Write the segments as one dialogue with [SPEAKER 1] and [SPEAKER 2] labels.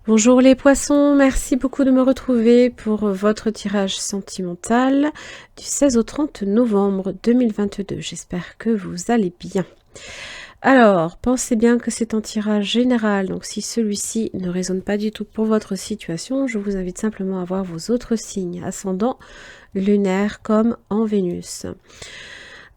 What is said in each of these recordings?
[SPEAKER 1] Bonjour les poissons, merci beaucoup de me retrouver pour votre tirage sentimental du 16 au 30 novembre 2022. J'espère que vous allez bien. Alors, pensez bien que c'est un tirage général, donc si celui-ci ne résonne pas du tout pour votre situation, je vous invite simplement à voir vos autres signes, ascendant, lunaire comme en Vénus.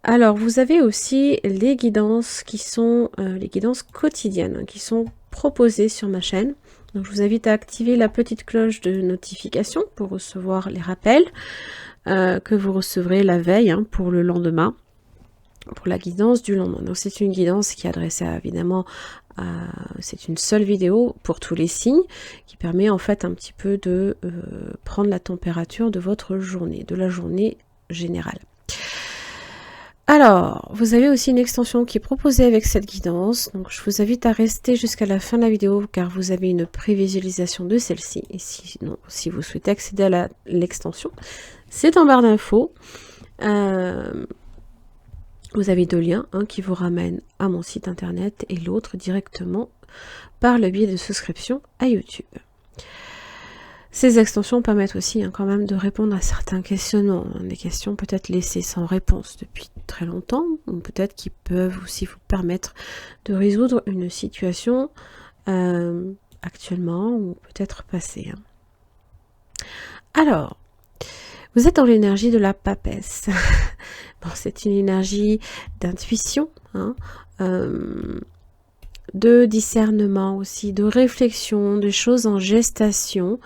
[SPEAKER 1] Alors, vous avez aussi les guidances qui sont les guidances quotidiennes, qui sont proposées sur ma chaîne. Donc, je vous invite à activer la petite cloche de notification pour recevoir les rappels que vous recevrez la veille pour le lendemain, pour la guidance du lendemain. Donc, c'est une guidance qui est adressée évidemment c'est une seule vidéo pour tous les signes qui permet en fait un petit peu de prendre la température de votre journée, de la journée générale. Alors, vous avez aussi une extension qui est proposée avec cette guidance, donc je vous invite à rester jusqu'à la fin de la vidéo car vous avez une prévisualisation de celle-ci. Et sinon, si vous souhaitez accéder à l'extension, c'est en barre d'infos. Vous avez deux liens, un qui vous ramène à mon site internet et l'autre directement par le biais de souscription à YouTube. Ces extensions permettent aussi quand même de répondre à certains questionnements, des questions peut-être laissées sans réponse depuis très longtemps, ou peut-être qui peuvent aussi vous permettre de résoudre une situation actuellement ou peut-être passée. Alors, vous êtes dans l'énergie de la papesse. Bon, c'est une énergie d'intuition, de discernement aussi, de réflexion, de choses en gestation.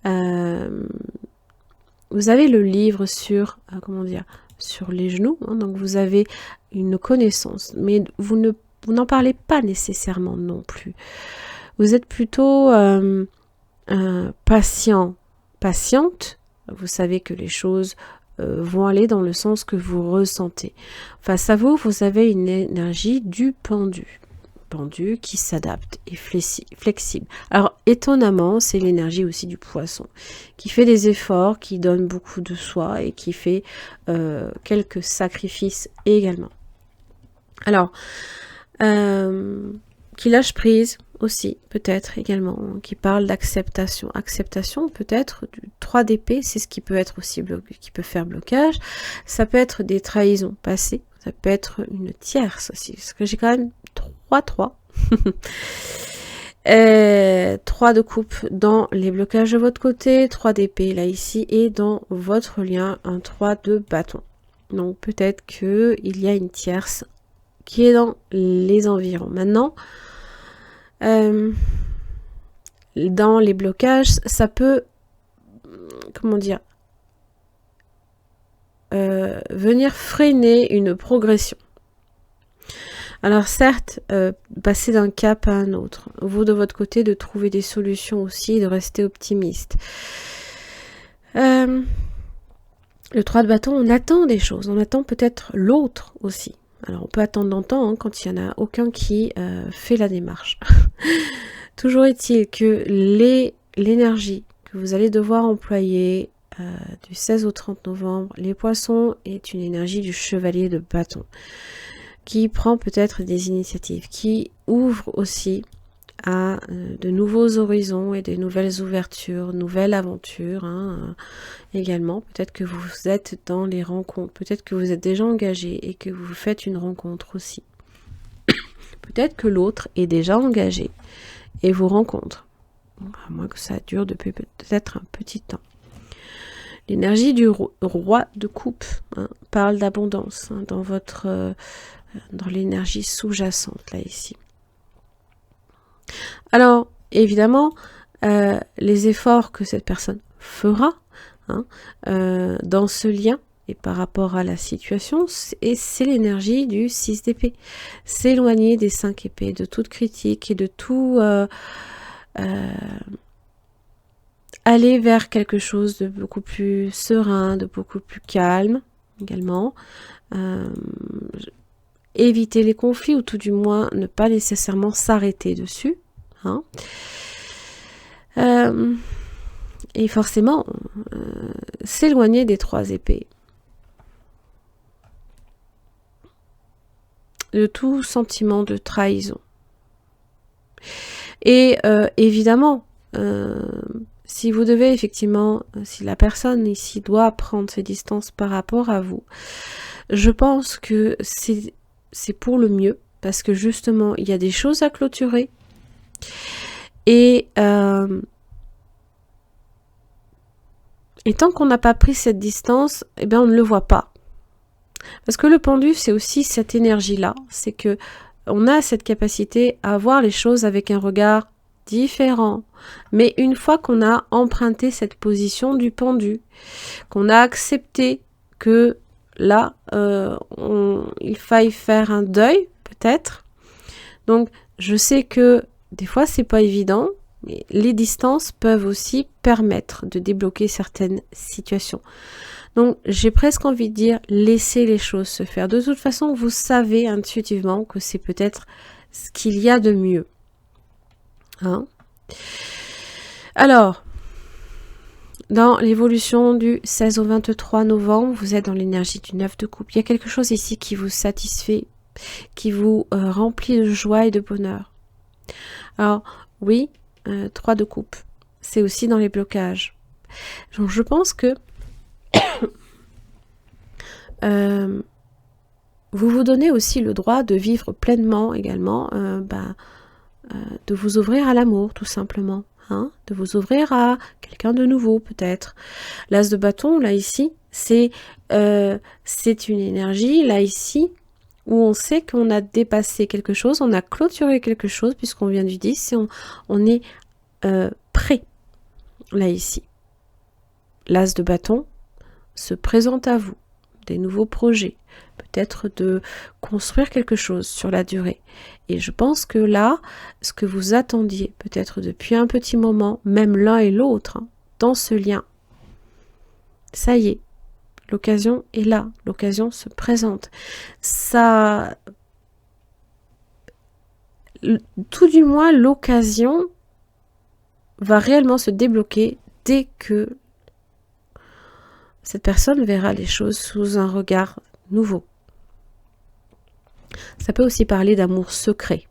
[SPEAKER 1] Vous avez le livre sur, sur les genoux, donc vous avez une connaissance, mais vous n'en parlez pas nécessairement non plus. Vous êtes plutôt patiente, vous savez que les choses vont aller dans le sens que vous ressentez. Face à vous, vous avez une énergie du pendu qui s'adapte et flexible. Alors étonnamment, c'est l'énergie aussi du poisson qui fait des efforts, qui donne beaucoup de soi et qui fait quelques sacrifices également. Alors, qui lâche prise aussi, peut-être également, qui parle d'acceptation. Acceptation peut-être du 3 d'épée, c'est ce qui peut être aussi qui peut faire blocage. Ça peut être des trahisons passées, ça peut être une tierce aussi, parce que j'ai quand même 3. 3 de coupe dans les blocages de votre côté, 3 d'épée là ici, et dans votre lien, un 3 de bâton. Donc peut-être que il y a une tierce qui est dans les environs. Maintenant, dans les blocages, ça peut, venir freiner une progression. Alors certes, passer d'un cap à un autre. Vous, de votre côté, de trouver des solutions aussi, de rester optimiste. Le 3 de bâton, on attend des choses. On attend peut-être l'autre aussi. Alors on peut attendre longtemps quand il n'y en a aucun qui fait la démarche. Toujours est-il que l'énergie que vous allez devoir employer du 16 au 30 novembre, les poissons, est une énergie du chevalier de bâton, qui prend peut-être des initiatives, qui ouvre aussi à de nouveaux horizons et des nouvelles ouvertures, nouvelles aventures également. Peut-être que vous êtes dans les rencontres, peut-être que vous êtes déjà engagé et que vous faites une rencontre aussi. Peut-être que l'autre est déjà engagé et vous rencontre, à moins que ça dure depuis peut-être un petit temps. L'énergie du roi de coupe parle d'abondance dans votre dans l'énergie sous-jacente là ici. Alors évidemment les efforts que cette personne fera dans ce lien et par rapport à la situation, c'est l'énergie du 6 d'épée. S'éloigner des 5 épées, de toute critique et de tout aller vers quelque chose de beaucoup plus serein, de beaucoup plus calme également. Éviter les conflits ou tout du moins ne pas nécessairement s'arrêter dessus. Et forcément, s'éloigner des 3 épées. De tout sentiment de trahison. Et évidemment, si vous devez effectivement, si la personne ici doit prendre ses distances par rapport à vous, je pense que c'est pour le mieux, parce que justement, il y a des choses à clôturer. Et tant qu'on n'a pas pris cette distance, eh bien, on ne le voit pas. Parce que le pendu, c'est aussi cette énergie-là. C'est que on a cette capacité à voir les choses avec un regard différent. Mais une fois qu'on a emprunté cette position du pendu, qu'on a accepté que là, il faille faire un deuil, peut-être. Donc, je sais que des fois, c'est pas évident, mais les distances peuvent aussi permettre de débloquer certaines situations. Donc, j'ai presque envie de dire, laissez les choses se faire. De toute façon, vous savez intuitivement que c'est peut-être ce qu'il y a de mieux. Hein? Alors, dans l'évolution du 16 au 23 novembre, vous êtes dans l'énergie du 9 de coupe. Il y a quelque chose ici qui vous satisfait, qui vous remplit de joie et de bonheur. Alors, oui, 3 de coupe, c'est aussi dans les blocages. Donc, je pense que vous vous donnez aussi le droit de vivre pleinement également, de vous ouvrir à l'amour, tout simplement. Hein, de vous ouvrir à quelqu'un de nouveau, peut-être. L'as de bâton, là, ici, c'est une énergie, là, ici, où on sait qu'on a dépassé quelque chose, on a clôturé quelque chose, puisqu'on vient du 10, et on est prêt, là, ici. L'as de bâton se présente à vous, des nouveaux projets, peut-être de construire quelque chose sur la durée. Et je pense que là, ce que vous attendiez, peut-être depuis un petit moment, même l'un et l'autre, hein, dans ce lien, ça y est, l'occasion est là, l'occasion se présente. Ça, tout du moins, l'occasion va réellement se débloquer dès que cette personne verra les choses sous un regard nouveau. Ça peut aussi parler d'amour secret,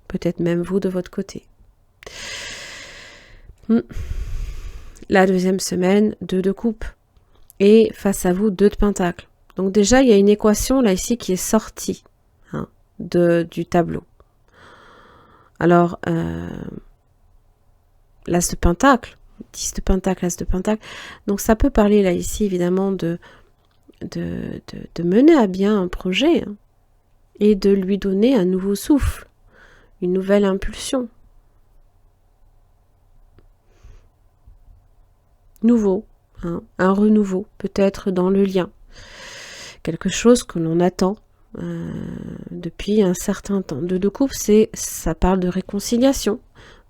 [SPEAKER 1] peut-être même vous de votre côté. La deuxième semaine, 2 de coupe. Et face à vous, 2 de pentacle. Donc déjà, il y a une équation là ici qui est sortie hein, du tableau. Alors, l'as de pentacle, 10 de pentacle, as de pentacle. Donc ça peut parler là ici évidemment de mener à bien un projet hein, et de lui donner un nouveau souffle, une nouvelle impulsion. Nouveau, hein, un renouveau peut-être dans le lien. Quelque chose que l'on attend depuis un certain temps. 2 de coupe, ça parle de réconciliation.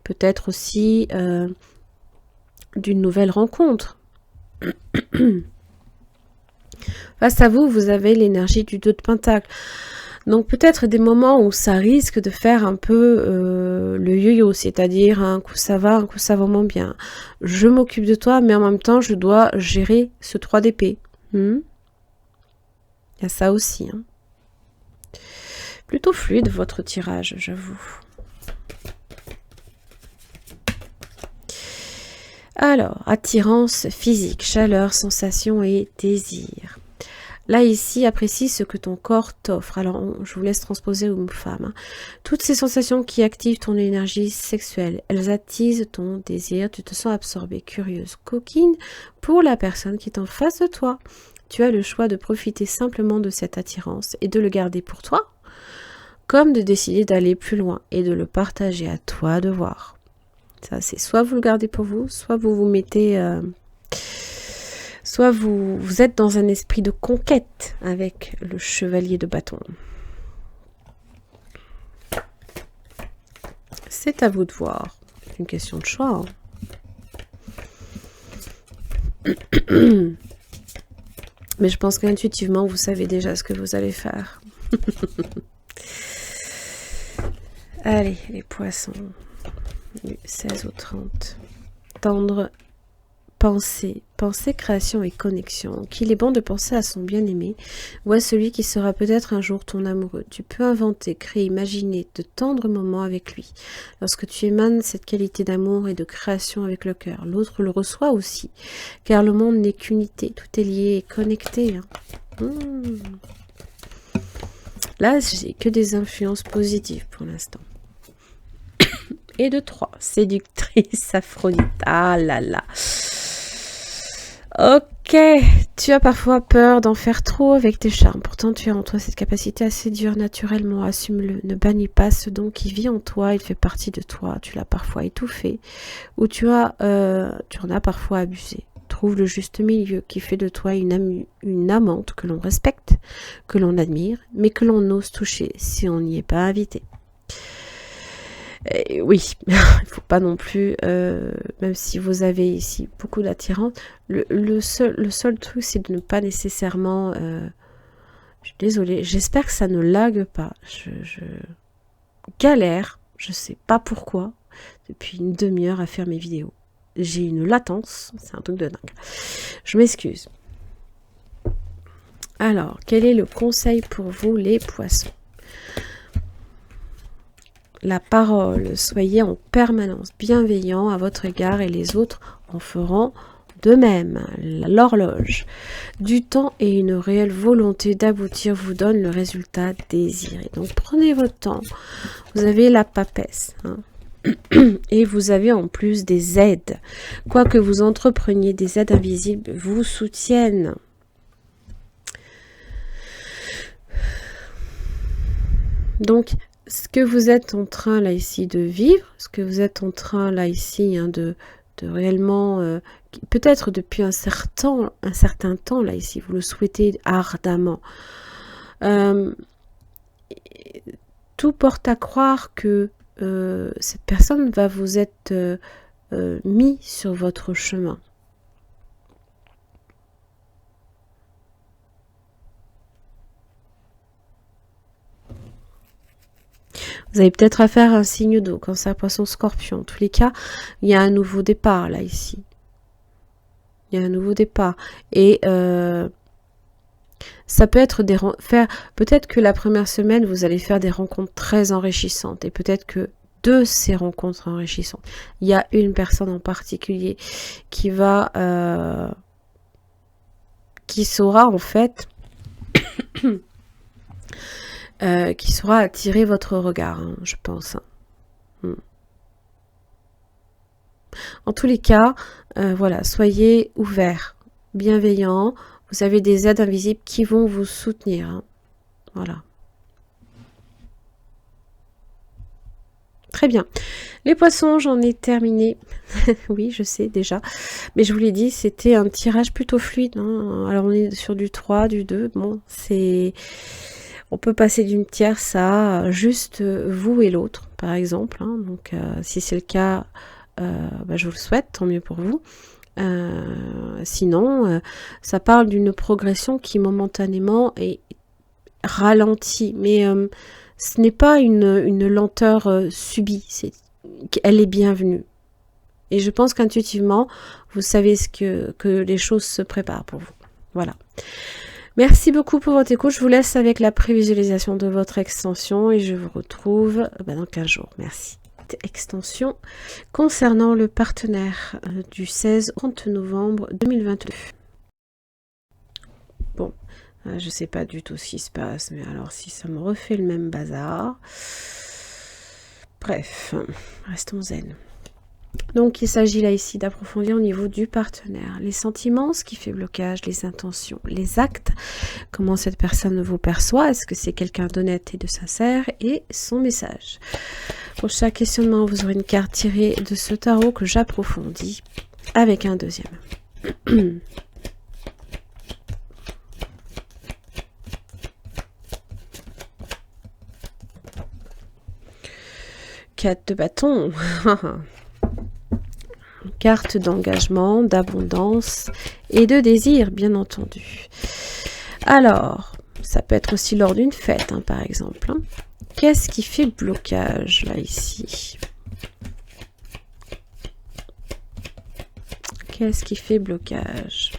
[SPEAKER 1] Peut-être aussi d'une nouvelle rencontre. Face à vous, vous avez l'énergie du 2 de pentacle. Donc peut-être des moments où ça risque de faire un peu le yo-yo, c'est-à-dire un coup ça va moins bien. Je m'occupe de toi, mais en même temps, je dois gérer ce 3 d'épée. Il y a ça aussi. Hein. Plutôt fluide votre tirage, j'avoue. Alors, attirance physique, chaleur, sensation et désir. Là, ici, apprécie ce que ton corps t'offre. Alors, je vous laisse transposer homme-femme. Hein. Toutes ces sensations qui activent ton énergie sexuelle, elles attisent ton désir. Tu te sens absorbée, curieuse, coquine pour la personne qui est en face de toi. Tu as le choix de profiter simplement de cette attirance et de le garder pour toi, comme de décider d'aller plus loin et de le partager à toi de voir. Ça, c'est soit vous le gardez pour vous, soit vous vous mettez... soit vous êtes dans un esprit de conquête avec le chevalier de bâton. C'est à vous de voir. C'est une question de choix. Hein. Mais je pense qu'intuitivement, vous savez déjà ce que vous allez faire. Allez, les poissons. Du 16 au 30. Tendre pensée, création et connexion, qu'il est bon de penser à son bien-aimé ou à celui qui sera peut-être un jour ton amoureux. Tu peux inventer, créer, imaginer de tendres moments avec lui. Lorsque tu émanes cette qualité d'amour et de création avec le cœur, l'autre le reçoit aussi, car le monde n'est qu'unité, tout est lié et connecté. Là, j'ai que des influences positives pour l'instant. Et de 3, séductrice Aphrodite. Ah là là. Ok, tu as parfois peur d'en faire trop avec tes charmes. Pourtant, tu as en toi cette capacité à séduire naturellement. Assume-le. Ne bannis pas ce don qui vit en toi. Il fait partie de toi. Tu l'as parfois étouffé ou tu en as parfois abusé. Trouve le juste milieu qui fait de toi une amante que l'on respecte, que l'on admire, mais que l'on ose toucher si on n'y est pas invité. Oui, il ne faut pas non plus, même si vous avez ici beaucoup d'attirance, le seul truc, c'est de ne pas nécessairement... je suis désolée, j'espère que ça ne lague pas. Je galère, je ne sais pas pourquoi, depuis une demi-heure à faire mes vidéos. J'ai une latence, c'est un truc de dingue. Je m'excuse. Alors, quel est le conseil pour vous, les poissons ? La parole, soyez en permanence bienveillant à votre égard et les autres en feront de même. L'horloge, du temps et une réelle volonté d'aboutir vous donne le résultat désiré. Donc prenez votre temps, vous avez la papesse. Et vous avez en plus des aides. Quoi que vous entrepreniez, des aides invisibles vous soutiennent. Donc, ce que vous êtes en train là ici de vivre, ce que vous êtes en train là ici de réellement, peut-être depuis un certain temps là ici, vous le souhaitez ardemment. Tout porte à croire que cette personne va vous être mis sur votre chemin. Vous avez peut-être affaire à un signe d'eau, Cancer, Poisson, Scorpion. En tous les cas, il y a un nouveau départ là ici. Il y a un nouveau départ. Et ça peut être peut-être que la première semaine, vous allez faire des rencontres très enrichissantes. Et peut-être que de ces rencontres enrichissantes, il y a une personne en particulier qui saura en fait... qui saura attirer votre regard, je pense. En tous les cas, voilà, soyez ouverts, bienveillants. Vous avez des aides invisibles qui vont vous soutenir. Voilà. Très bien. Les poissons, j'en ai terminé. Oui, je sais déjà. Mais je vous l'ai dit, c'était un tirage plutôt fluide. Alors, on est sur du 3, du 2. Bon, c'est... On peut passer d'une tierce à juste vous et l'autre, par exemple. Donc, si c'est le cas, je vous le souhaite, tant mieux pour vous. Sinon, ça parle d'une progression qui momentanément est ralentie. Mais ce n'est pas une lenteur subie. Elle est bienvenue. Et je pense qu'intuitivement, vous savez que les choses se préparent pour vous. Voilà. Merci beaucoup pour votre écoute. Je vous laisse avec la prévisualisation de votre extension et je vous retrouve dans 15 jours. Merci. Extension concernant le partenaire du 16 au 30 novembre 2022. Bon, je sais pas du tout ce qui se passe, mais alors si ça me refait le même bazar. Bref, restons zen. Donc, il s'agit là ici d'approfondir au niveau du partenaire. Les sentiments, ce qui fait blocage, les intentions, les actes, comment cette personne vous perçoit, est-ce que c'est quelqu'un d'honnête et de sincère, et son message. Pour chaque questionnement, vous aurez une carte tirée de ce tarot que j'approfondis avec un deuxième. 4 de bâton. Carte d'engagement, d'abondance et de désir, bien entendu. Alors, ça peut être aussi lors d'une fête, par exemple. Qu'est-ce qui fait blocage, là, ici? Qu'est-ce qui fait blocage?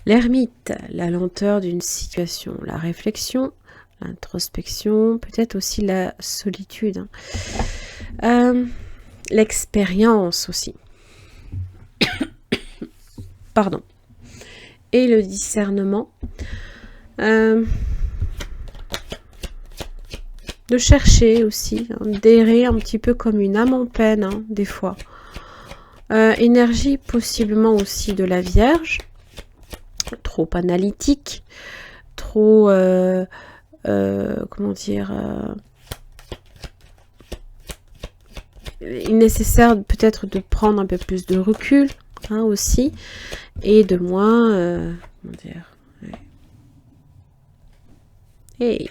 [SPEAKER 1] L'ermite, la lenteur d'une situation, la réflexion, l'introspection, peut-être aussi la solitude. L'expérience aussi. Pardon. Et le discernement. De chercher aussi, d'errer un petit peu comme une âme en peine, hein, des fois. Énergie possiblement aussi de la Vierge, trop analytique, trop, comment dire, il est nécessaire peut-être de prendre un peu plus de recul, hein, aussi, et de moins, comment dire, et